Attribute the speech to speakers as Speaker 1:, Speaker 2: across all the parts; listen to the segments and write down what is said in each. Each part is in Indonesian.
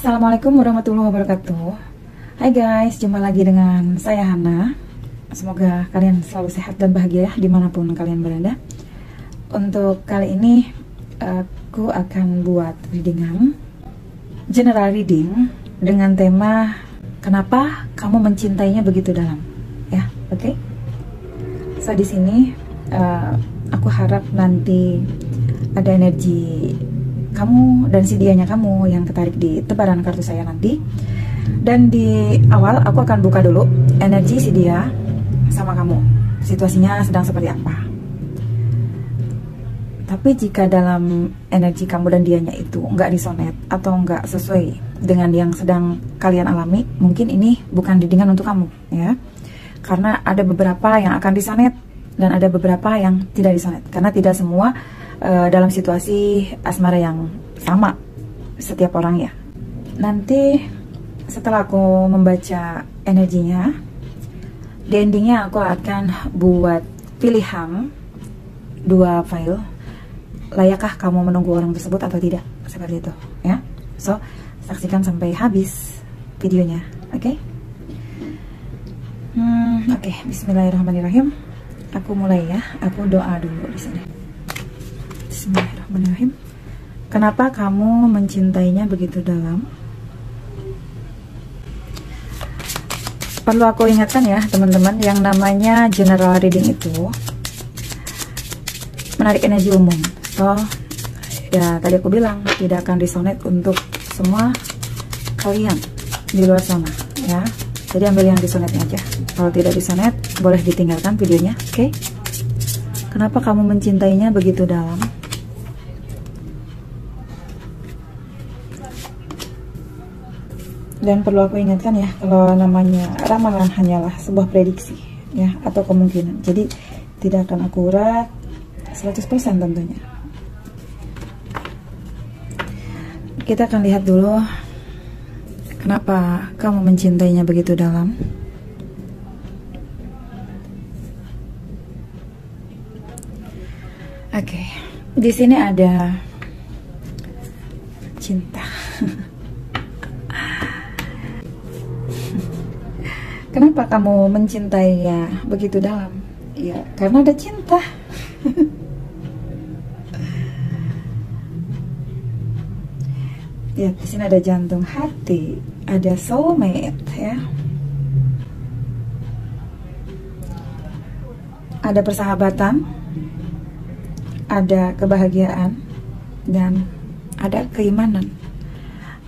Speaker 1: Assalamualaikum warahmatullahi wabarakatuh. Hai guys, jumpa lagi dengan saya Hana. Semoga kalian selalu sehat dan bahagia dimanapun kalian berada. Untuk kali ini aku akan buat readingan, general reading dengan tema kenapa kamu mencintainya begitu dalam. Ya, oke. So di sini aku harap nanti ada energi kamu dan si dianya kamu yang ketarik di tebaran kartu saya nanti. Dan di awal aku akan buka dulu energi si dia sama kamu, situasinya sedang seperti apa. Tapi jika dalam energi kamu dan dianya itu nggak resonate atau nggak sesuai dengan yang sedang kalian alami, mungkin ini bukan readingan untuk kamu ya. Karena ada beberapa yang akan resonate dan ada beberapa yang tidak resonate, karena tidak semua dalam situasi asmara yang sama setiap orang ya. Nanti setelah aku membaca energinya, di endingnya aku akan buat pilihan 2 file. Layakkah kamu menunggu orang tersebut atau tidak, seperti itu ya. So saksikan sampai habis videonya, oke? Oke, bismillahirrahmanirrahim. Aku mulai ya, aku doa dulu di sini. Bismillahirrahmanirrahim. Kenapa kamu mencintainya begitu dalam? Perlu aku ingatkan ya teman-teman, yang namanya general reading itu menarik energi umum. So ya tadi aku bilang tidak akan resonate untuk semua kalian di luar sana ya. Jadi ambil yang resonate aja. Kalau tidak resonate boleh ditinggalkan videonya, oke? Kenapa kamu mencintainya begitu dalam? Dan perlu aku ingatkan ya, kalau namanya ramalan hanyalah sebuah prediksi ya, atau kemungkinan. Jadi tidak akan akurat 100% tentunya. Kita akan lihat dulu kenapa kamu mencintainya begitu dalam. Oke, di sini ada cinta. Kenapa kamu mencintainya begitu dalam? Ya, karena ada cinta. Ya, di sini ada jantung hati, ada soulmate ya. Ada persahabatan, ada kebahagiaan, dan ada keimanan.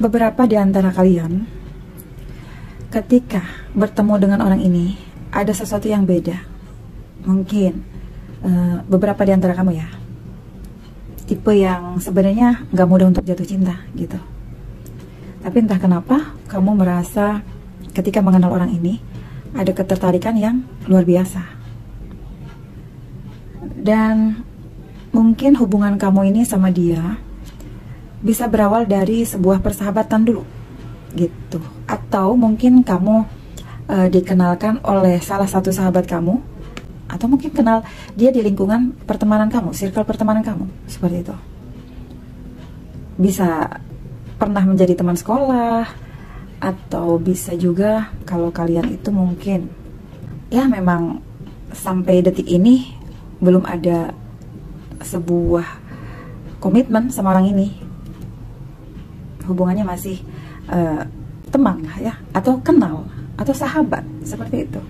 Speaker 1: Beberapa di antara kalian ketika bertemu dengan orang ini ada sesuatu yang beda. Mungkin beberapa di antara kamu ya, tipe yang sebenarnya nggak mudah untuk jatuh cinta gitu. Tapi entah kenapa kamu merasa ketika mengenal orang ini ada ketertarikan yang luar biasa. Dan mungkin hubungan kamu ini sama dia bisa berawal dari sebuah persahabatan dulu gitu. Atau mungkin kamu dikenalkan oleh salah satu sahabat kamu, atau mungkin kenal dia di lingkungan pertemanan kamu, circle pertemanan kamu, seperti itu. Bisa pernah menjadi teman sekolah, atau bisa juga kalau kalian itu mungkin ya memang sampai detik ini belum ada sebuah komitmen sama orang ini. Hubungannya masih teman lah ya, atau kenal, atau sahabat, seperti itu.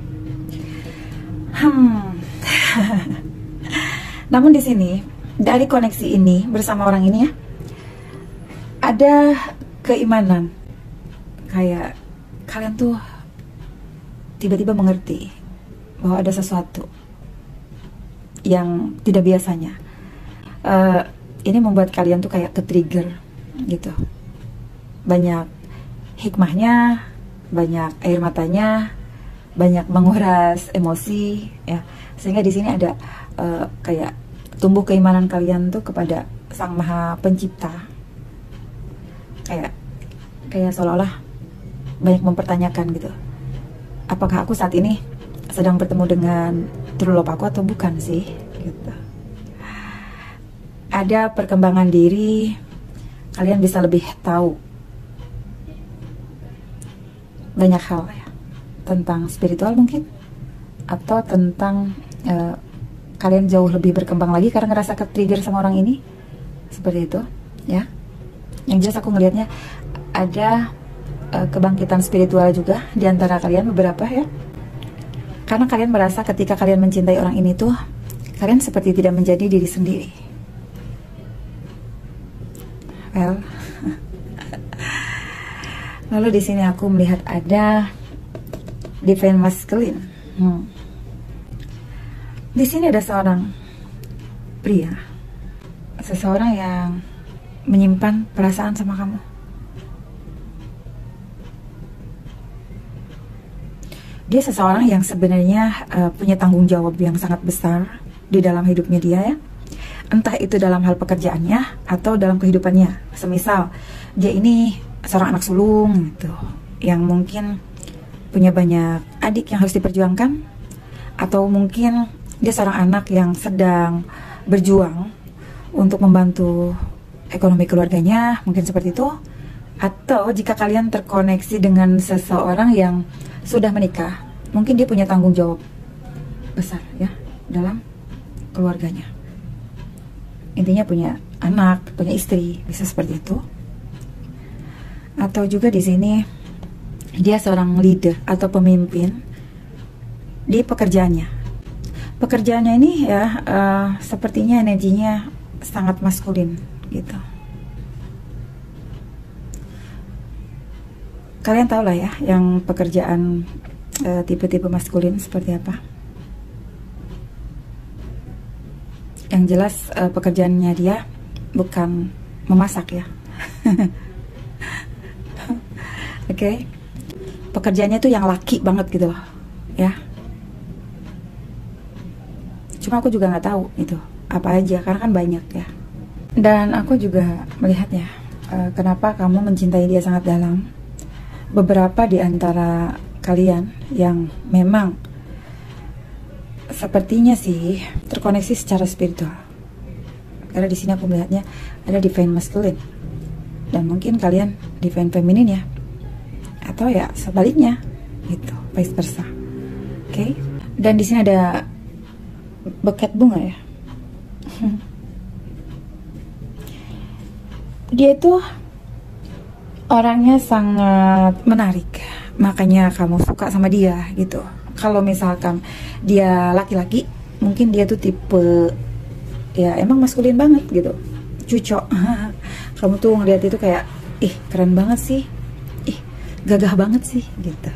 Speaker 1: Namun di sini dari koneksi ini bersama orang ini ya, ada keimanan, kayak kalian tuh tiba-tiba mengerti bahwa ada sesuatu yang tidak biasanya. Ini membuat kalian tuh kayak ke-trigger gitu. Banyak hikmahnya, banyak air matanya, banyak menguras emosi ya. Sehingga di sini ada kayak tumbuh keimanan kalian tuh kepada Sang Maha Pencipta. Kayak seolah-olah banyak mempertanyakan gitu. Apakah aku saat ini sedang bertemu dengan true love aku atau bukan sih gitu. Ada perkembangan diri, kalian bisa lebih tahu banyak hal ya, tentang spiritual mungkin, atau tentang kalian jauh lebih berkembang lagi karena ngerasa ke-trigger sama orang ini, seperti itu ya. Yang jelas aku ngelihatnya ada kebangkitan spiritual juga di antara kalian beberapa ya, karena kalian merasa ketika kalian mencintai orang ini tuh kalian seperti tidak menjadi diri sendiri. Well, lalu di sini aku melihat ada divine masculine. Di sini ada seorang pria, seseorang yang menyimpan perasaan sama kamu. Dia seseorang yang sebenarnya punya tanggung jawab yang sangat besar di dalam hidupnya dia ya. Entah itu dalam hal pekerjaannya atau dalam kehidupannya. Semisal dia ini seorang anak sulung gitu, yang mungkin punya banyak adik yang harus diperjuangkan, atau mungkin dia seorang anak yang sedang berjuang untuk membantu ekonomi keluarganya, mungkin seperti itu. Atau jika kalian terkoneksi dengan seseorang yang sudah menikah, mungkin dia punya tanggung jawab besar ya dalam keluarganya. Intinya punya anak, punya istri, bisa seperti itu. Atau juga di sini dia seorang leader atau pemimpin di pekerjaannya. Pekerjaannya ini ya sepertinya energinya sangat maskulin gitu. Kalian tahu lah ya yang pekerjaan tipe-tipe maskulin seperti apa. Yang jelas pekerjaannya dia bukan memasak ya. Oke. Pekerjaannya tuh yang laki banget gitu loh ya. Cuma aku juga nggak tahu itu apa aja karena kan banyak ya. Dan aku juga melihatnya kenapa kamu mencintai dia sangat dalam. Beberapa di antara kalian yang memang sepertinya sih terkoneksi secara spiritual. Karena di sini aku melihatnya ada divine masculine dan mungkin kalian divine feminine ya, atau ya sebaliknya gitu, vice versa. Oke. Dan di sini ada buket bunga ya. Dia itu orangnya sangat menarik, makanya kamu suka sama dia gitu. Kalau misalkan dia laki-laki, mungkin dia tuh tipe ya emang maskulin banget gitu, cucok. Kamu tuh ngeliat itu kayak ih keren banget sih, ih gagah banget sih gitu.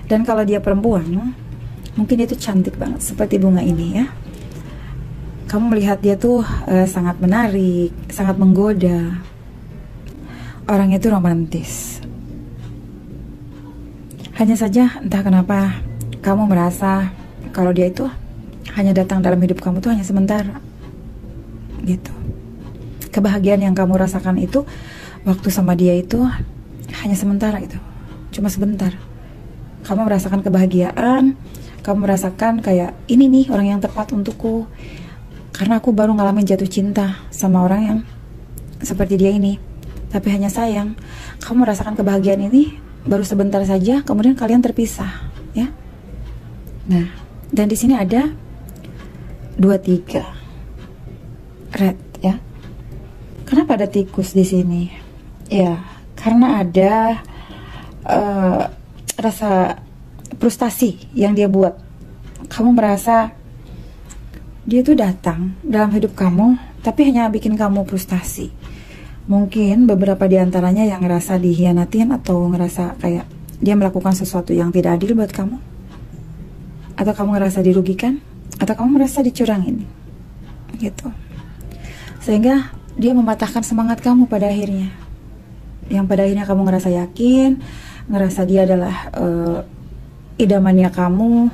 Speaker 1: Dan kalau dia perempuan, mungkin dia tuh cantik banget seperti bunga ini ya. Kamu melihat dia tuh sangat menarik, sangat menggoda. Orangnya tuh romantis. Hanya saja entah kenapa kamu merasa kalau dia itu hanya datang dalam hidup kamu tuh hanya sementara gitu. Kebahagiaan yang kamu rasakan itu waktu sama dia itu hanya sementara gitu, cuma sebentar. Kamu merasakan kebahagiaan, kamu merasakan kayak ini nih orang yang tepat untukku, karena aku baru ngalamin jatuh cinta sama orang yang seperti dia ini. Tapi hanya sayang, kamu merasakan kebahagiaan ini baru sebentar saja, kemudian kalian terpisah ya. Nah, dan di sini ada 23 red ya. Kenapa ada tikus di sini? Ya, karena ada rasa frustasi yang dia buat. Kamu merasa dia tuh datang dalam hidup kamu, tapi hanya bikin kamu frustasi. Mungkin beberapa di antaranya yang ngerasa dihianatin atau ngerasa kayak dia melakukan sesuatu yang tidak adil buat kamu. Atau kamu ngerasa dirugikan, atau kamu merasa dicurangin gitu. Sehingga dia mematahkan semangat kamu pada akhirnya. Yang pada akhirnya kamu ngerasa yakin, ngerasa dia adalah idamannya kamu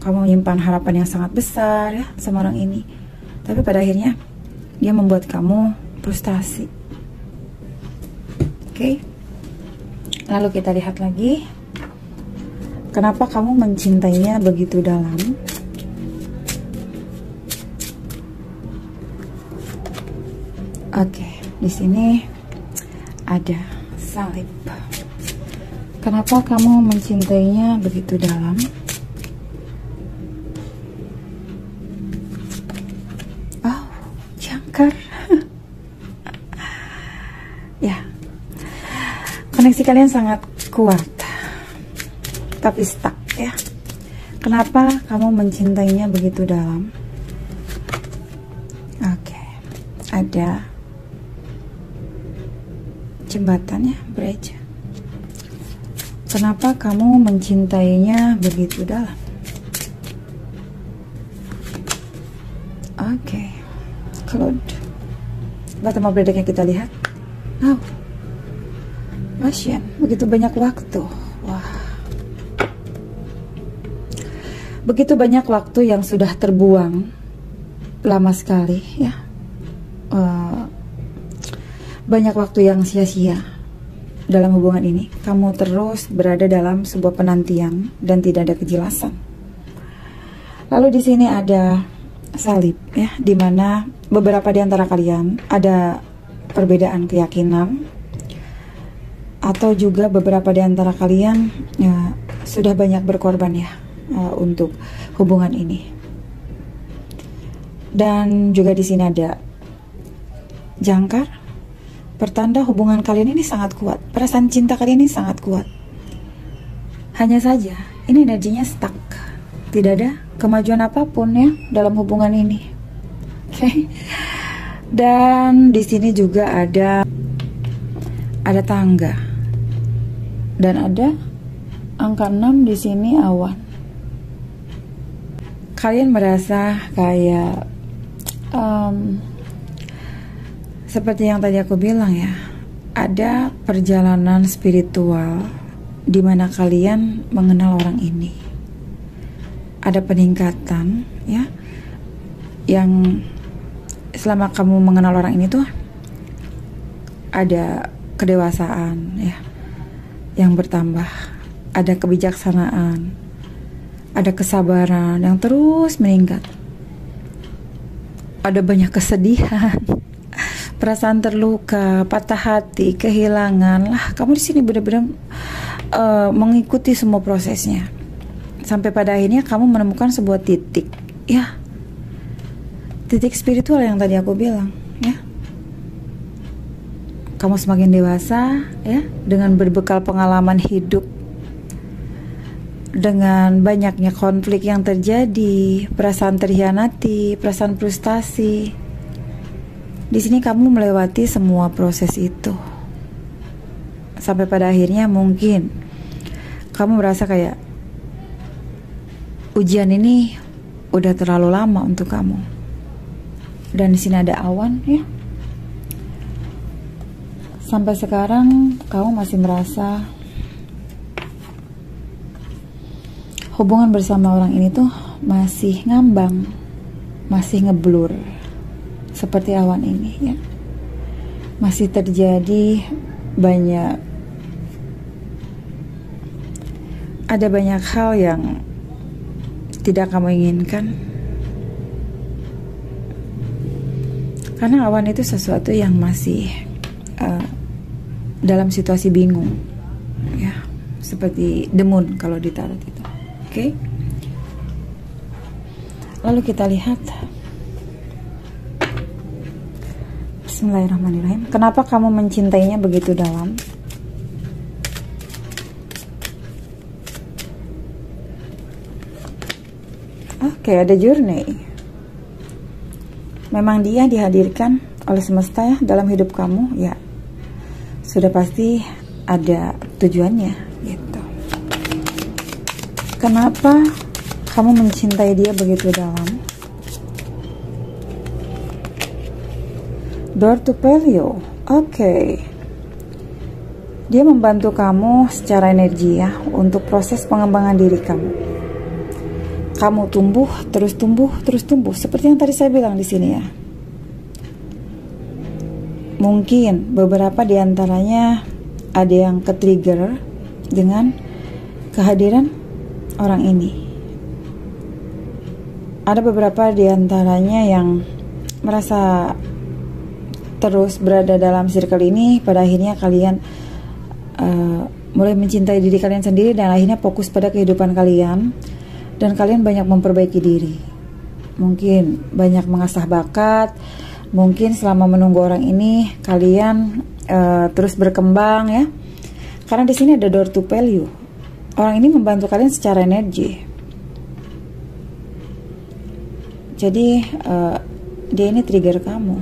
Speaker 1: menyimpan harapan yang sangat besar ya sama orang ini. Tapi pada akhirnya dia membuat kamu frustasi. Oke. Lalu kita lihat lagi, kenapa kamu mencintainya begitu dalam? Oke, di sini ada salib. Kenapa kamu mencintainya begitu dalam? Oh, jangkar. Ya, koneksi kalian sangat kuat, tapi stuck ya. Kenapa kamu mencintainya begitu dalam? Oke, ada jembatan ya, bridge. Kenapa kamu mencintainya begitu dalam? Oke, Cloud. Batu meledak yang kita lihat. Oh, Ocean. Begitu banyak waktu. Wah, begitu banyak waktu yang sudah terbuang lama sekali ya. Banyak waktu yang sia-sia dalam hubungan ini. Kamu terus berada dalam sebuah penantian dan tidak ada kejelasan. Lalu di sini ada salib ya, dimana beberapa di antara kalian ada perbedaan keyakinan, atau juga beberapa di antara kalian ya, sudah banyak berkorban ya untuk hubungan ini. Dan juga di sini ada jangkar, pertanda hubungan kalian ini sangat kuat. Perasaan cinta kalian ini sangat kuat. Hanya saja, ini energinya stuck. Tidak ada kemajuan apapun ya dalam hubungan ini. Oke. Dan di sini juga ada tangga. Dan ada angka 6 di sini, awan. Kalian merasa kayak seperti yang tadi aku bilang ya, ada perjalanan spiritual di mana kalian mengenal orang ini. Ada peningkatan ya, yang selama kamu mengenal orang ini tuh ada kedewasaan ya yang bertambah, ada kebijaksanaan, ada kesabaran yang terus meningkat, ada banyak kesedihan, perasaan terluka, patah hati, kehilangan. Lah, kamu di sini benar-benar mengikuti semua prosesnya sampai pada akhirnya kamu menemukan sebuah titik, ya, titik spiritual yang tadi aku bilang, ya. Kamu semakin dewasa, ya, dengan berbekal pengalaman hidup, dengan banyaknya konflik yang terjadi, perasaan terhianati, perasaan frustasi. Di sini kamu melewati semua proses itu. Sampai pada akhirnya mungkin kamu merasa kayak ujian ini udah terlalu lama untuk kamu. Dan di sini ada awan, ya. Sampai sekarang kamu masih merasa hubungan bersama orang ini tuh masih ngambang, masih ngeblur seperti awan ini, ya. Masih terjadi ada banyak hal yang tidak kamu inginkan, karena awan itu sesuatu yang masih dalam situasi bingung, ya, seperti the moon kalau di tarot itu. Oke. Lalu kita lihat, Bismillahirrahmanirrahim. Kenapa kamu mencintainya begitu dalam? Oke, ada journey. Memang dia dihadirkan oleh semesta ya dalam hidup kamu, ya. Sudah pasti ada tujuannya, gitu. Kenapa kamu mencintai dia begitu dalam? Door to Pelio. Oke. Dia membantu kamu secara energi ya untuk proses pengembangan diri kamu. Kamu tumbuh, terus tumbuh, seperti yang tadi saya bilang di sini ya. Mungkin beberapa di antaranya ada yang ke-trigger dengan kehadiran orang ini. Ada beberapa di antaranya yang merasa terus berada dalam circle ini, pada akhirnya kalian mulai mencintai diri kalian sendiri dan akhirnya fokus pada kehidupan kalian, dan kalian banyak memperbaiki diri. Mungkin banyak mengasah bakat, mungkin selama menunggu orang ini kalian terus berkembang ya. Karena di sini ada door to value. Orang ini membantu kalian secara energi. Jadi dia ini trigger kamu.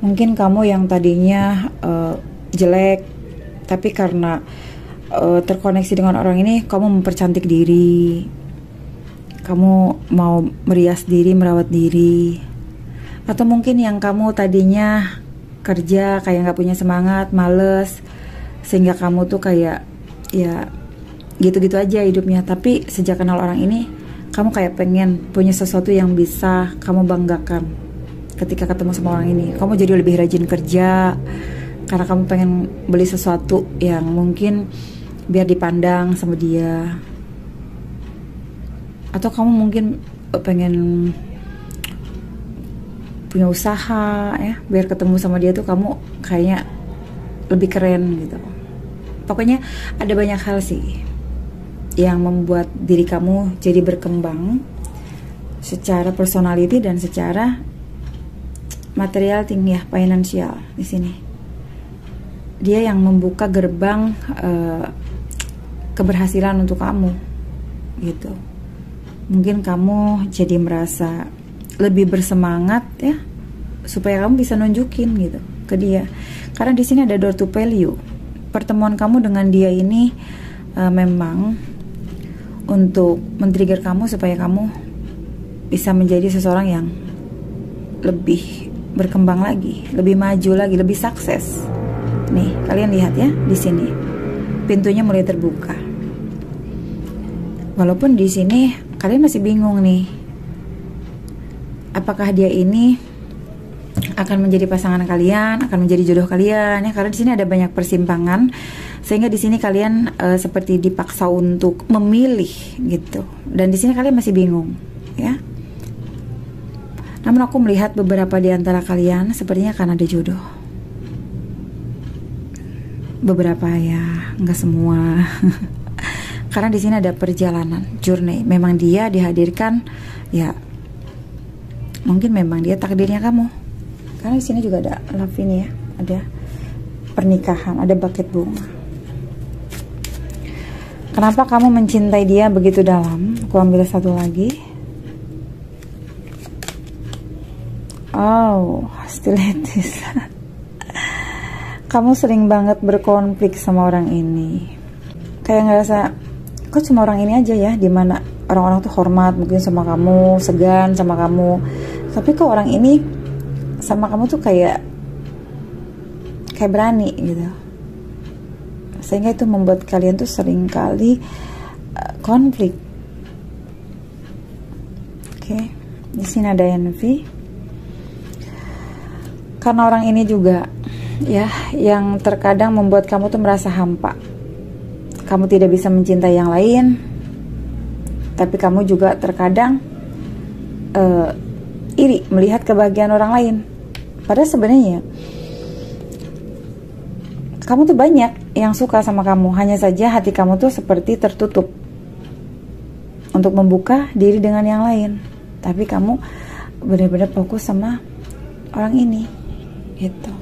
Speaker 1: Mungkin kamu yang tadinya jelek, tapi karena terkoneksi dengan orang ini, kamu mempercantik diri, kamu mau merias diri, merawat diri. Atau mungkin yang kamu tadinya kerja kayak gak punya semangat, males, sehingga kamu tuh kayak ya gitu-gitu aja hidupnya. Tapi sejak kenal orang ini, kamu kayak pengen punya sesuatu yang bisa kamu banggakan. Ketika ketemu sama orang ini, kamu jadi lebih rajin kerja karena kamu pengen beli sesuatu yang mungkin biar dipandang sama dia. Atau kamu mungkin pengen punya usaha ya, biar ketemu sama dia tuh kamu kayaknya lebih keren gitu. Pokoknya ada banyak hal sih yang membuat diri kamu jadi berkembang secara personality dan secara material tinggi ya, finansial di sini. Dia yang membuka gerbang keberhasilan untuk kamu gitu. Mungkin kamu jadi merasa lebih bersemangat ya, supaya kamu bisa nunjukin gitu ke dia. Karena di sini ada door to value. Pertemuan kamu dengan dia ini memang untuk men-trigger kamu supaya kamu bisa menjadi seseorang yang lebih berkembang lagi, lebih maju lagi, lebih sukses. Nih, kalian lihat ya di sini. Pintunya mulai terbuka. Walaupun di sini kalian masih bingung nih. Apakah dia ini akan menjadi pasangan kalian, akan menjadi jodoh kalian ya? Karena di sini ada banyak persimpangan, sehingga di sini kalian seperti dipaksa untuk memilih gitu. Dan di sini kalian masih bingung, ya. Namun aku melihat beberapa di antara kalian sepertinya akan ada jodoh. Beberapa ya, nggak semua. Karena di sini ada perjalanan, journey. Memang dia dihadirkan, ya. Mungkin memang dia takdirnya kamu. Karena di sini juga ada love ini ya, ada pernikahan, ada buket bunga. Kenapa kamu mencintai dia begitu dalam? Aku ambil satu lagi. Oh, hostilities. Kamu sering banget berkonflik sama orang ini. Kayak ngerasa, kok cuma orang ini aja ya, dimana orang-orang tuh hormat mungkin sama kamu, segan sama kamu. Tapi kok orang ini sama kamu tuh kayak berani gitu. Sehingga itu membuat kalian tuh sering kali konflik. Oke, di sini ada envy. Karena orang ini juga ya yang terkadang membuat kamu tuh merasa hampa. Kamu tidak bisa mencintai yang lain, tapi kamu juga terkadang iri melihat kebahagiaan orang lain. Padahal sebenarnya kamu tuh banyak yang suka sama kamu, hanya saja hati kamu tuh seperti tertutup untuk membuka diri dengan yang lain. Tapi kamu benar-benar fokus sama orang ini gitu.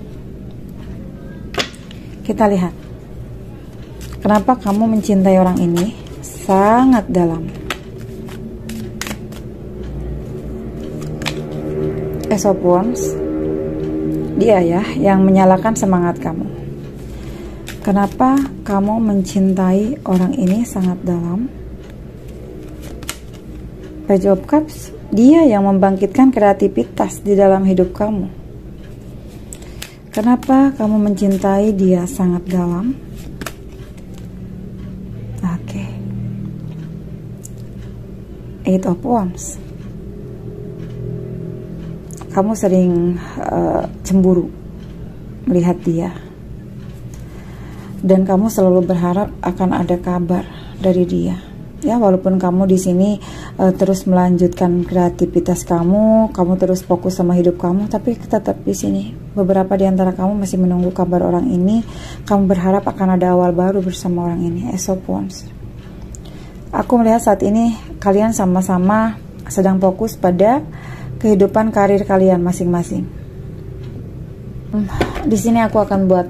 Speaker 1: Kita lihat kenapa kamu mencintai orang ini sangat dalam. Ace of Wands, dia ya yang menyalakan semangat kamu. Kenapa kamu mencintai orang ini sangat dalam? Page of Cups, dia yang membangkitkan kreativitas di dalam hidup kamu. Kenapa kamu mencintai dia sangat dalam? Oke. Eight of Wands. Kamu sering cemburu melihat dia. Dan kamu selalu berharap akan ada kabar dari dia. Ya, walaupun kamu di sini terus melanjutkan kreativitas kamu terus fokus sama hidup kamu, tapi tetap di sini beberapa di antara kamu masih menunggu kabar orang ini. Kamu berharap akan ada awal baru bersama orang ini. Ace of Wands. Aku melihat saat ini kalian sama-sama sedang fokus pada kehidupan karir kalian masing-masing. Di sini aku akan buat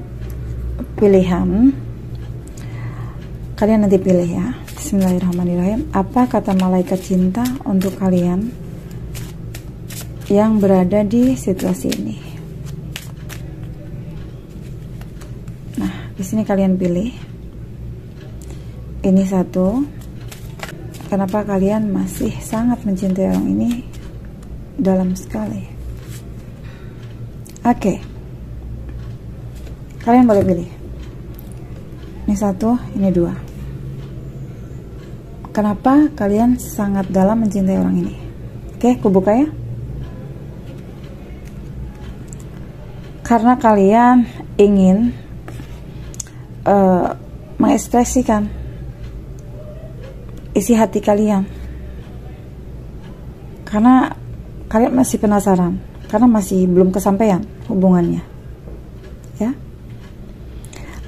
Speaker 1: pilihan. Kalian nanti pilih ya. Bismillahirrahmanirrahim. Apa kata malaikat cinta untuk kalian yang berada di situasi ini? Nah, di sini kalian pilih. Ini satu. Kenapa kalian masih sangat mencintai orang ini dalam sekali? Oke. Kalian boleh pilih. Ini satu, ini dua. Kenapa kalian sangat dalam mencintai orang ini? Oke, aku buka ya. Karena kalian ingin mengekspresikan isi hati kalian. Karena kalian masih penasaran, karena masih belum kesampaian hubungannya. Ya.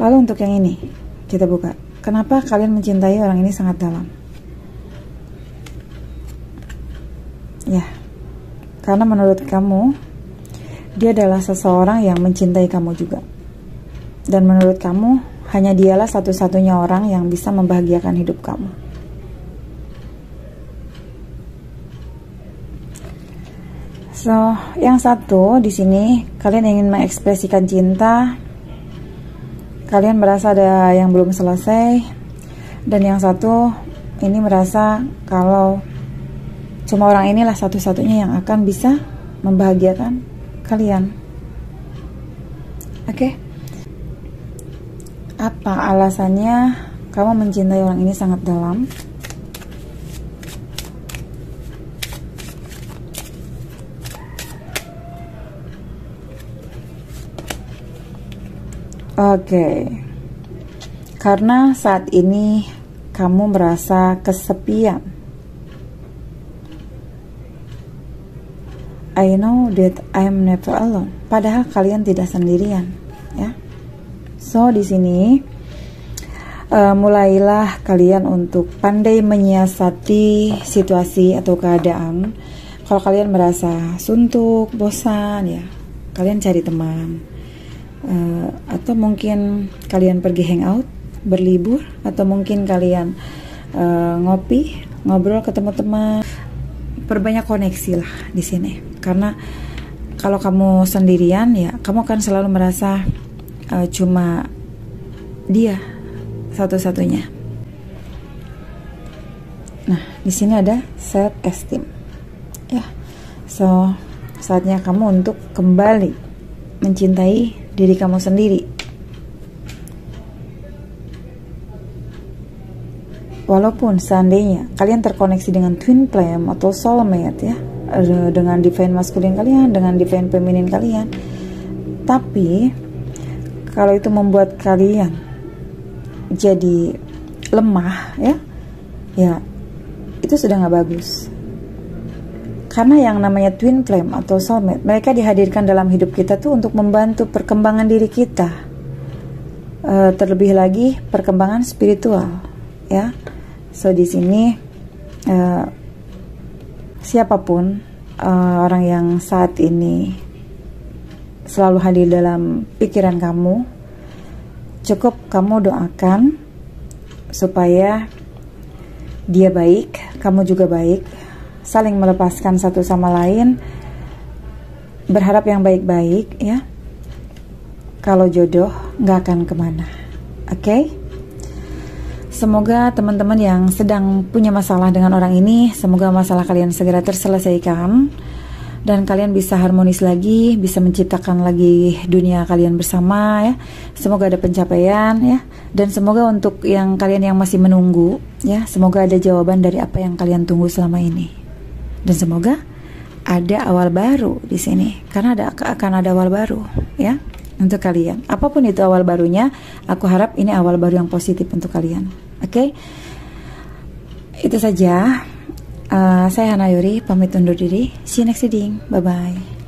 Speaker 1: Lalu untuk yang ini, kita buka. Kenapa kalian mencintai orang ini sangat dalam? Ya, karena menurut kamu dia adalah seseorang yang mencintai kamu juga. Dan menurut kamu hanya dialah satu-satunya orang yang bisa membahagiakan hidup kamu. So, yang satu di sini kalian ingin mengekspresikan cinta. Kalian merasa ada yang belum selesai. Dan yang satu ini merasa kalau cuma orang inilah satu-satunya yang akan bisa membahagiakan kalian. Oke. Apa alasannya kamu mencintai orang ini sangat dalam? Oke. Karena saat ini kamu merasa kesepian. I know that I am never alone. Padahal kalian tidak sendirian, ya. So di sini mulailah kalian untuk pandai menyiasati situasi atau keadaan. Kalau kalian merasa suntuk, bosan, ya, kalian cari teman. Atau mungkin kalian pergi hangout, berlibur, atau mungkin kalian ngopi, ngobrol, ketemu teman. Perbanyak koneksi lah di sini. Karena kalau kamu sendirian, ya kamu akan selalu merasa cuma dia satu-satunya. Nah, di sini ada self esteem. Ya. So, saatnya kamu untuk kembali mencintai diri kamu sendiri. Walaupun seandainya kalian terkoneksi dengan twin flame atau soulmate, ya, dengan divine maskulin kalian, dengan divine feminin kalian, tapi kalau itu membuat kalian jadi lemah, ya itu sudah nggak bagus. Karena yang namanya twin flame atau soulmate, mereka dihadirkan dalam hidup kita tuh untuk membantu perkembangan diri kita, terlebih lagi perkembangan spiritual, ya. So di sini siapapun orang yang saat ini selalu hadir dalam pikiran kamu, cukup kamu doakan supaya dia baik, kamu juga baik, saling melepaskan satu sama lain, berharap yang baik-baik, ya. Kalau jodoh nggak akan kemana, oke? Semoga teman-teman yang sedang punya masalah dengan orang ini, semoga masalah kalian segera terselesaikan dan kalian bisa harmonis lagi, bisa menciptakan lagi dunia kalian bersama, ya. Semoga ada pencapaian, ya. Dan semoga untuk yang kalian yang masih menunggu, ya, semoga ada jawaban dari apa yang kalian tunggu selama ini. Dan semoga ada awal baru di sini, karena akan ada awal baru, ya, untuk kalian. Apapun itu awal barunya, aku harap ini awal baru yang positif untuk kalian. Oke? Itu saja. Saya Hana Yuri, pamit undur diri. See you next reading. Bye-bye.